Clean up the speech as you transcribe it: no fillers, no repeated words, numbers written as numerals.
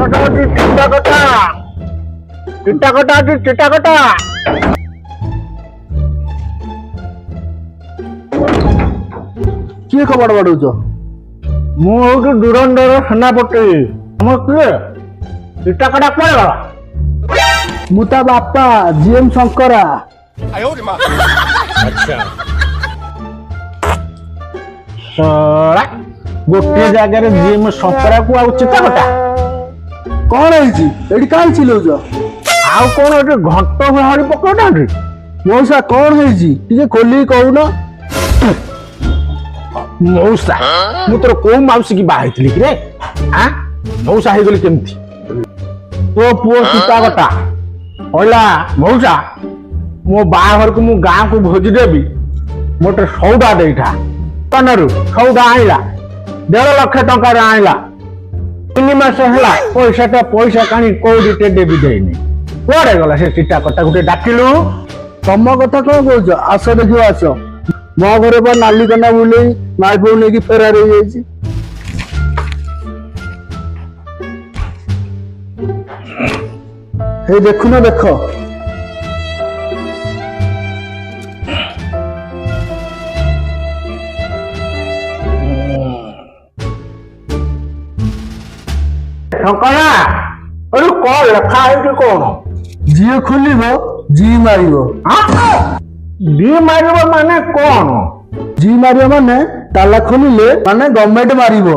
কটা আছে চিন্তা কটা চিন্তা কটা আছে চিন্তা কটা କିଏ କବାଟ ବାଡଉଛ? ମୁଁ ହଉଛି ଧୁରନ୍ଧର ସେନାପତି। ତମର କିଏ? ଚିନ୍ତା କଟା କୁଆଡେ ଗଲା? ମୁଁ ତା ବାପା ଜିଏମ୍ ଶଙ୍କରା। ଶଳା, ଗୋଟିଏ ଜାଗାରେ ଜିଏମ୍ ଶଙ୍କରାକୁ ଆଉ ଚିନ୍ତା କଟା। କଣ ହେଇଛି ଏଠି କାହିଁ ଚିଲଉଛ? ଆଉ କଣ ଏଠି ଘଣ୍ଟ ବାହାରି ପକଉନାହାନ୍ତି? ମଉସା କଣ ହେଇଛି ଟିକେ ଖୋଲିକି କହୁନ। ମଉସା, ମୁଁ ତୋର କୋଉ ମାଉସୀ କି ବାହା ହେଇଥିଲି କି ରେ? ମଉସା ହେଇଗଲି କେମିତି? ତୋ ପୁଅ ଚିନ୍ତା କଟା କହିଲା ମଉସା ମୋ ବାହାଘରକୁ ମୁଁ ଗାଁକୁ ଭୋଜି ଦେବି, ଗୋଟେ ସଉଦା ଦେଇଥା। ଦୋକାନରୁ ସଉଦା ଆଣିଲା, 1.5 ଲକ୍ଷ ଟଙ୍କାରେ ଆଣିଲା। 3 ମାସ ହେଲା ପଇସା କାଣି କୋଉଠି ଟେଡେ ବି ଦେଇନି। କୁଆଡେ ଗଲା ସେ ଚିନ୍ତା କଟା? ଗୋଟେ ଡାକିଲୁ। ତମ କଥା କଣ କହୁଛ? ଆସ ଦେଖିବ ଆସ। ମୋ ଘରେ ବା ନାଲି କନା ବୁଲେଇ ମାଇ ବୋଉ ନେଇକି ଫେରାର ହେଇଯାଇଛି। ଏଇ ଦେଖୁନ ଦେଖ। ଶଙ୍କରା, ଏଠି କଣ ଲେଖା ହେଇଛି କଣ? ଯିଏ ଖୋଲିବ ଜି ମାରିବ। ଦି ମାରିବ ମାନେ କଣ? ଜି ମାରିବ ମାନେ ତାଲା ଖୋଲିଲେ ମାନେ ଗଭର୍ଣ୍ଣମେଣ୍ଟ ମାରିବ।